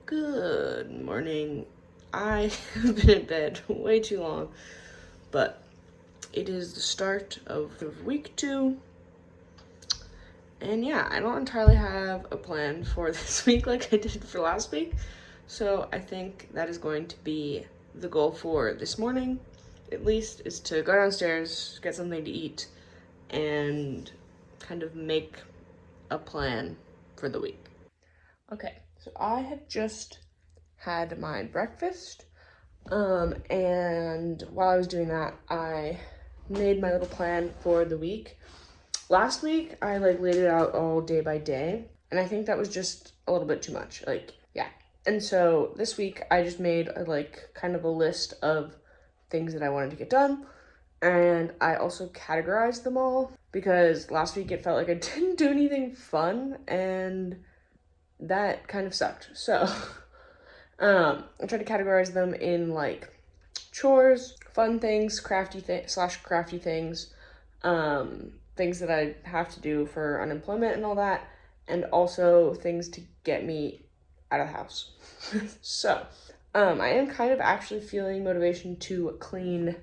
Good morning. I have been in bed way too long, but it is the start of week 2. And yeah, I don't entirely have a plan for this week like I did for last week. So I think that is going to be the goal for this morning, at least, is to go downstairs, get something to eat, and kind of make a plan for the week. Okay, so I have just had my breakfast, and while I was doing that, I made my little plan for the week. Last week, I laid it out all day by day, and I think that was just a little bit too much. Yeah. And so this week, I just made kind of a list of things that I wanted to get done, and I also categorized them all because last week it felt like I didn't do anything fun, and that kind of sucked. So I tried to categorize them in chores, fun things, crafty things, things that I have to do for unemployment and all that, and also things to get me out of the house. So, I am kind of actually feeling motivation to clean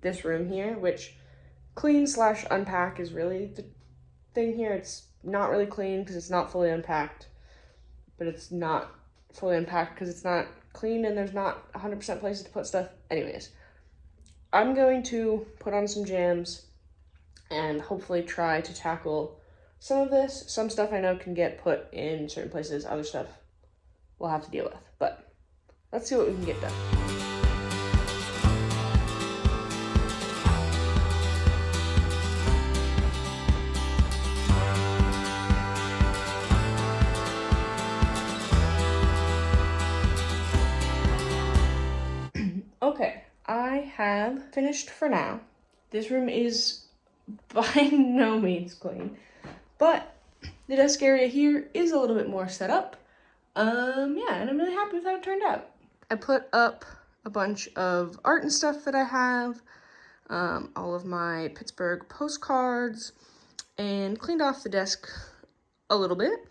this room here, which clean/unpack is really the thing here. It's not really clean because it's not fully unpacked, but it's not fully unpacked because it's not clean and there's not 100% places to put stuff. Anyways, I'm going to put on some jams and hopefully try to tackle some of this. Some stuff I know can get put in certain places, other stuff we'll have to deal with. But let's see what we can get done. Okay, I have finished for now. This room is by no means clean, but the desk area here is a little bit more set up. Yeah, and I'm really happy with how it turned out. I put up a bunch of art and stuff that I have, all of my Pittsburgh postcards, and cleaned off the desk a little bit.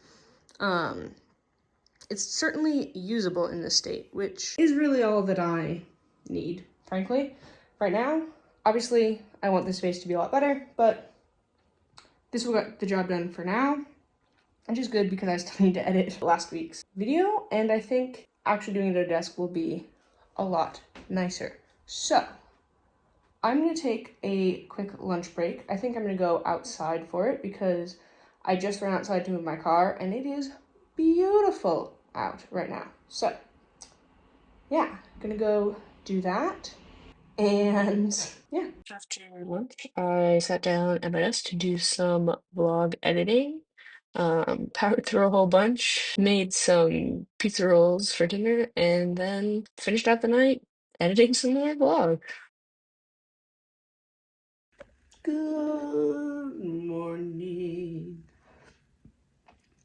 It's certainly usable in this state, which is really all that I need, frankly. Right now, obviously, I want this space to be a lot better, but this will get the job done for now, which is good because I still need to edit last week's video, and I think actually doing it at a desk will be a lot nicer. So, I'm gonna take a quick lunch break. I think I'm gonna go outside for it because I just ran outside to move my car, and it is beautiful out right now. So, yeah, gonna go do that. And yeah, after lunch, I sat down at my desk to do some vlog editing. Powered through a whole bunch, made some pizza rolls for dinner, and then finished out the night editing some more vlog. Good morning.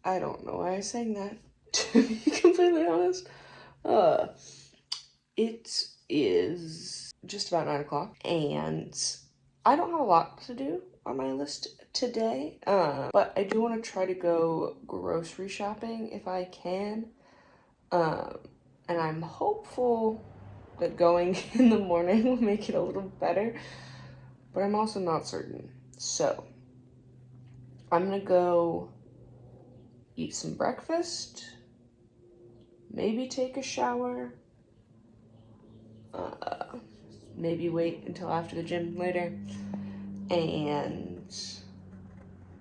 I don't know why I sang that, to be completely honest. It is just about 9 o'clock, and I don't have a lot to do on my list today, but I do want to try to go grocery shopping if I can, and I'm hopeful that going in the morning will make it a little better, but I'm also not certain. So, I'm gonna go eat some breakfast, maybe take a shower, maybe wait until after the gym later, and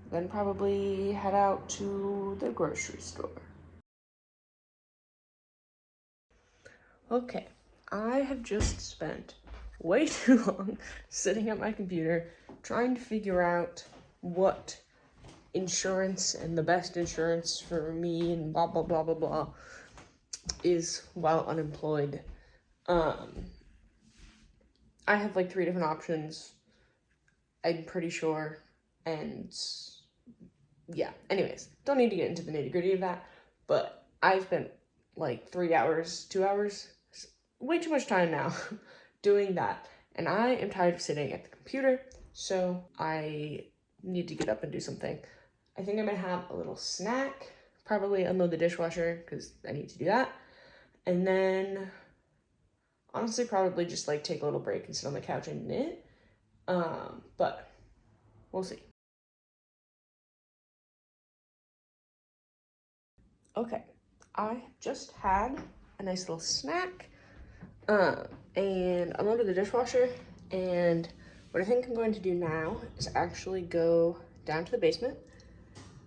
then probably head out to the grocery store. Okay, I have just spent way too long sitting at my computer trying to figure out what insurance and the best insurance for me and blah blah blah blah blah is while unemployed. I have 3 different options, I'm pretty sure, and yeah, anyways, don't need to get into the nitty-gritty of that, but I spent 3 hours, 2 hours, way too much time now doing that, and I am tired of sitting at the computer, so I need to get up and do something. I think I'm gonna have a little snack, probably unload the dishwasher because I need to do that. And then honestly, probably just like take a little break and sit on the couch and knit. But we'll see. Okay, I just had a nice little snack and unloaded the dishwasher. And what I think I'm going to do now is actually go down to the basement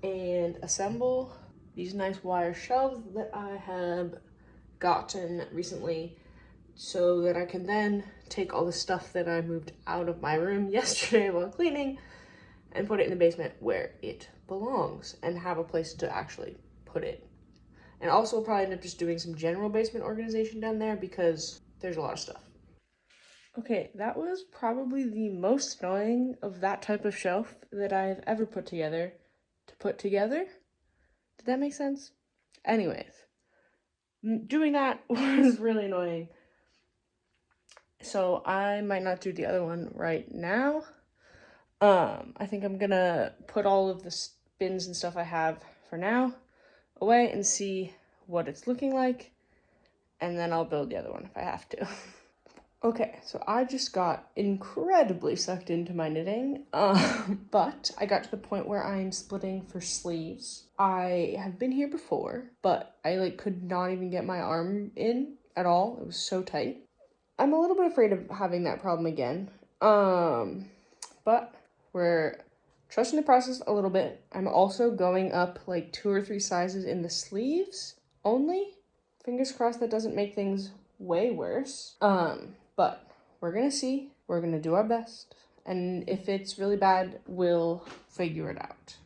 and assemble these nice wire shelves that I have gotten recently so that I can then take all the stuff that I moved out of my room yesterday while cleaning and put it in the basement where it belongs and have a place to actually put it. And also we'll probably end up just doing some general basement organization down there because there's a lot of stuff. Okay, that was probably the most annoying of that type of shelf that I've ever put together. Did that make sense? Anyways, doing that was really annoying. So I might not do the other one right now. I think I'm gonna put all of the bins and stuff I have for now away and see what it's looking like, and then I'll build the other one if I have to. Okay, so I just got incredibly sucked into my knitting, but I got to the point where I'm splitting for sleeves. I have been here before, but I could not even get my arm in at all. It was so tight. I'm a little bit afraid of having that problem again, but we're trusting the process a little bit. I'm also going up like 2 or 3 sizes in the sleeves only. Fingers crossed that doesn't make things way worse. But we're gonna see. We're gonna do our best. And if it's really bad, we'll figure it out.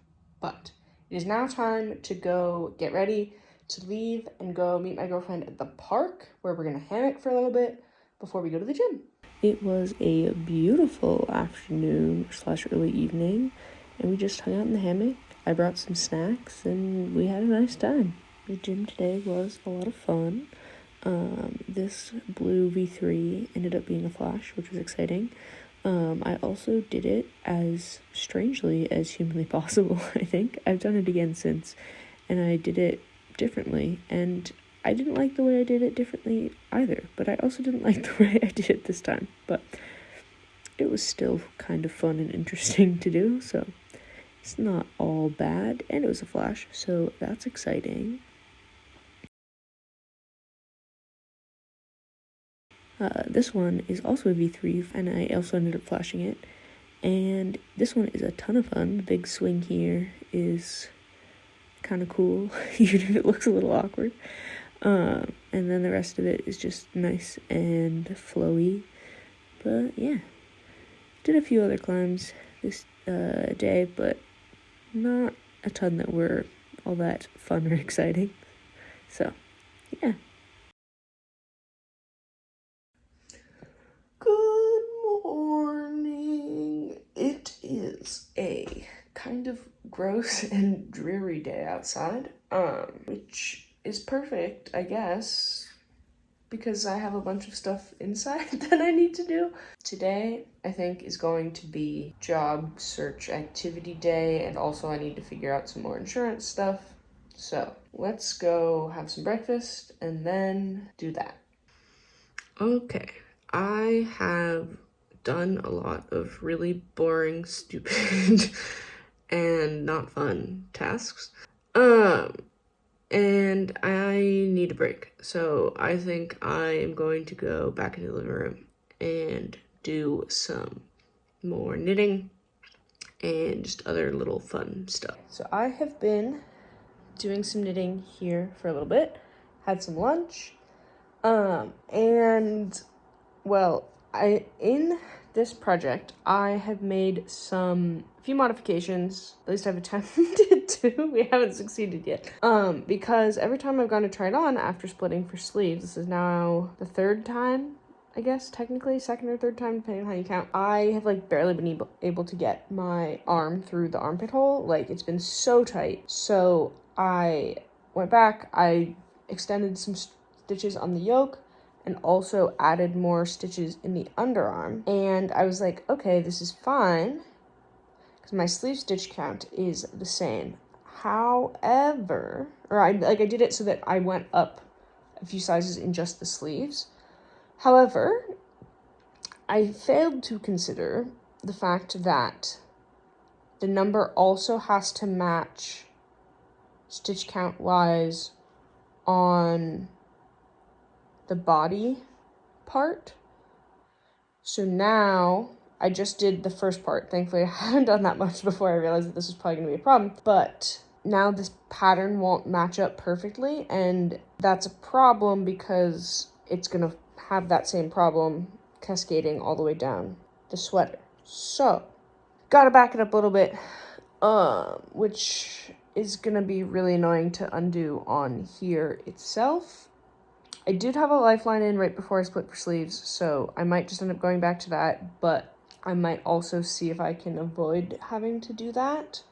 But it is now time to go get ready to leave and go meet my girlfriend at the park where we're gonna hammock for a little bit before we go to the gym. It was a beautiful afternoon / early evening, and we just hung out in the hammock. I brought some snacks, and we had a nice time. The gym today was a lot of fun. This blue V3 ended up being a flash, which was exciting. I also did it as strangely as humanly possible, I think. I've done it again since, and I did it differently, and I didn't like the way I did it differently either, but I also didn't like the way I did it this time, but it was still kind of fun and interesting to do, so it's not all bad, and it was a flash, so that's exciting. This one is also a V3, and I also ended up flashing it, and this one is a ton of fun. The big swing here is kind of cool, even if it looks a little awkward. And then the rest of it is just nice and flowy. But yeah, did a few other climbs this day, but not a ton that were all that fun or exciting. So yeah. Good morning. It is a kind of gross and dreary day outside, which is perfect, I guess, because I have a bunch of stuff inside that I need to do. Today, I think, is going to be job search activity day, and also I need to figure out some more insurance stuff. So let's go have some breakfast and then do that. Okay, I have done a lot of really boring, stupid, and not fun tasks. And I need a break. So I think I am going to go back into the living room and do some more knitting and just other little fun stuff. So I have been doing some knitting here for a little bit, had some lunch, and well, in this project, I have made a few modifications, at least I've attempted to, we haven't succeeded yet, because every time I've gone to try it on after splitting for sleeves, this is now the 3rd time, I guess, technically, 2nd or 3rd time, depending on how you count, I have, barely been able to get my arm through the armpit hole, it's been so tight, so I went back, I extended some stitches on the yoke, and also added more stitches in the underarm. And I was like, okay, this is fine, because my sleeve stitch count is the same. However, I did it so that I went up a few sizes in just the sleeves. However, I failed to consider the fact that the number also has to match stitch count wise on the body part. So now I just did the first part. Thankfully, I hadn't done that much before I realized that this was probably going to be a problem. But now this pattern won't match up perfectly, and that's a problem because it's going to have that same problem cascading all the way down the sweater. So, gotta back it up a little bit, which is going to be really annoying to undo on here itself. I did have a lifeline in right before I split for sleeves, so I might just end up going back to that, but I might also see if I can avoid having to do that.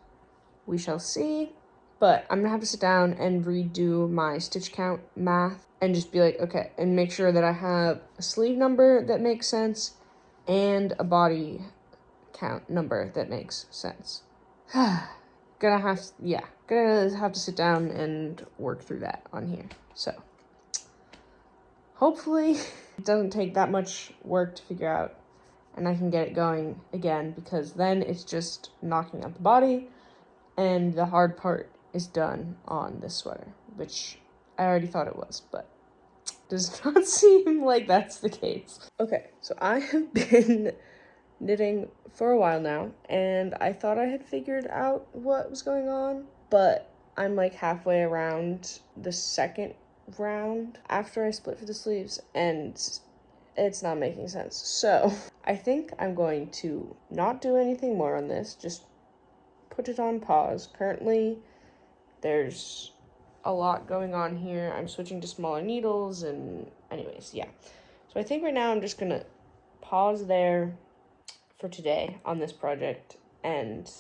We shall see. But I'm gonna have to sit down and redo my stitch count math and just be like, okay, and make sure that I have a sleeve number that makes sense and a body count number that makes sense. Gonna have to sit down and work through that on here. So hopefully it doesn't take that much work to figure out and I can get it going again, because then it's just knocking out the body and the hard part is done on this sweater, which I already thought it was, but does not seem like that's the case. Okay, so I have been knitting for a while now, and I thought I had figured out what was going on, but I'm like halfway around the second round after I split for the sleeves, and it's not making sense. So I think I'm going to not do anything more on this, just put it on pause. Currently, there's a lot going on here. I'm switching to smaller needles, and anyways, yeah. So I think right now I'm just gonna pause there for today on this project and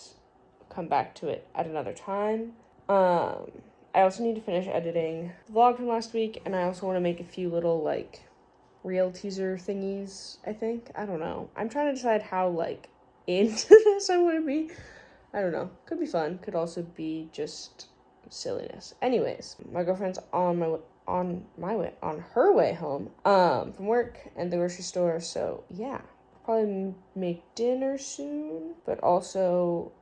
come back to it at another time. I also need to finish editing the vlog from last week, and I also want to make a few little like reel teaser thingies, I think. I don't know. I'm trying to decide how like into this I want to be. I don't know. Could be fun. Could also be just silliness. Anyways, my girlfriend's on her way home from work and the grocery store, so yeah, probably make dinner soon, but also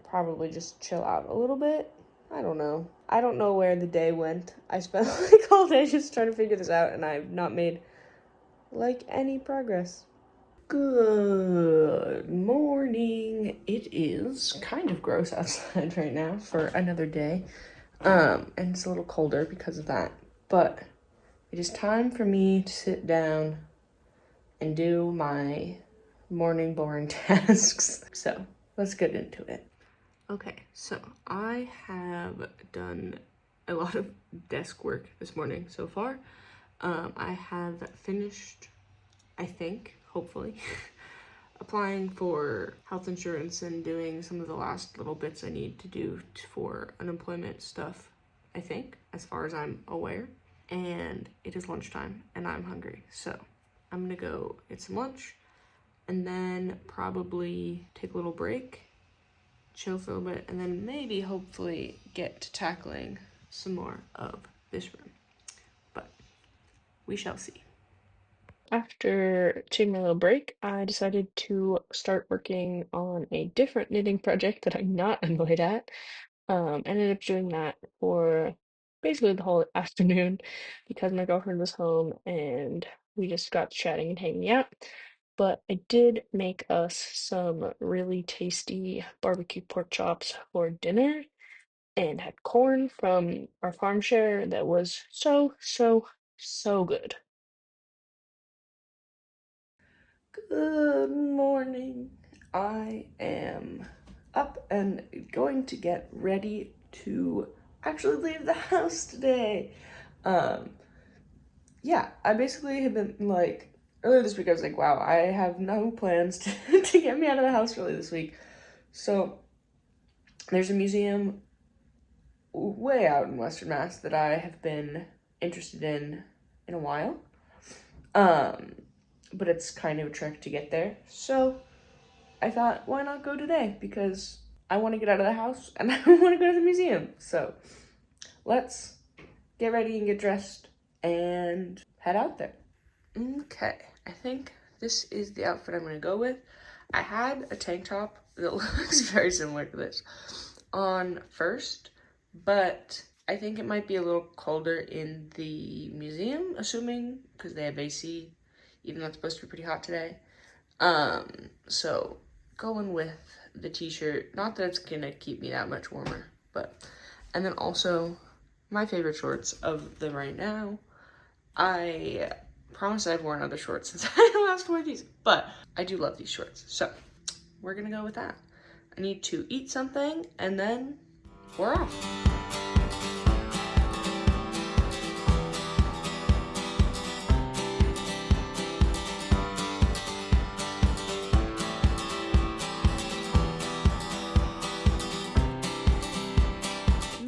probably just chill out a little bit. I don't know where the day went. I spent like all day just trying to figure this out, and I've not made like any progress. Good morning. It is kind of gross outside right now for another day. And it's a little colder because of that. But it is time for me to sit down and do my morning boring tasks. So let's get into it. Okay, so I have done a lot of desk work this morning so far. I have finished, I think, hopefully, applying for health insurance and doing some of the last little bits I need to do for unemployment stuff, I think, as far as I'm aware. And it is lunchtime and I'm hungry, so I'm gonna go get some lunch and then probably take a little break, chill for a little bit, and then maybe hopefully get to tackling some more of this room, but we shall see. After taking my little break, I decided to start working on a different knitting project that I'm not annoyed at. Ended up doing that for basically the whole afternoon because my girlfriend was home and we just got chatting and hanging out. But I did make us some really tasty barbecue pork chops for dinner and had corn from our farm share that was so, so, so good. Good morning. I am up and going to get ready to actually leave the house today. Yeah, I basically have been like, earlier this week I was like, wow, I have no plans to get me out of the house really this week. So there's a museum way out in Western Mass that I have been interested in a while. But it's kind of a trek to get there. So I thought, why not go today? Because I want to get out of the house and I want to go to the museum. So let's get ready and get dressed and head out there. Okay, I think this is the outfit I'm going to go with. I had a tank top that looks very similar to this on first, but I think it might be a little colder in the museum, assuming, because they have AC, even though it's supposed to be pretty hot today. So going with the t-shirt, not that it's gonna keep me that much warmer, but, and then also my favorite shorts of them right now. I promise I've worn other shorts since I last wore these, but I do love these shorts. So we're gonna go with that. I need to eat something and then we're off.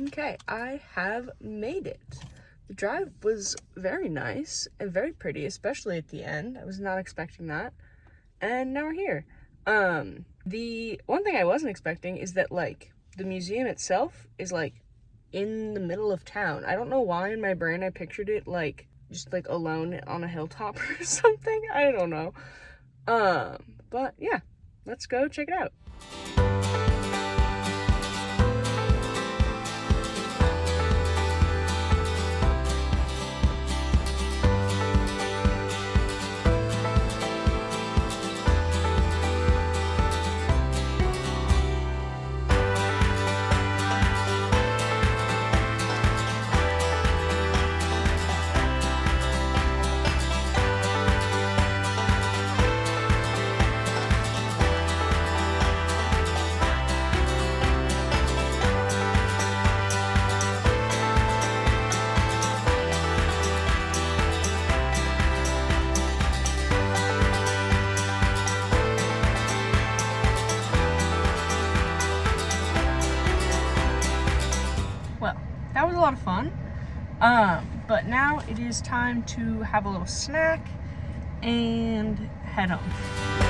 Okay, I have made it. The drive was very nice and very pretty, especially at the end. I was not expecting that. And now we're here. The one thing I wasn't expecting is that, like, the museum itself is, like, in the middle of town. I don't know why in my brain I pictured it, like, just, like, alone on a hilltop or something. I don't know. But, yeah. Let's go check it out. Well, that was a lot of fun. But now it is time to have a little snack and head home.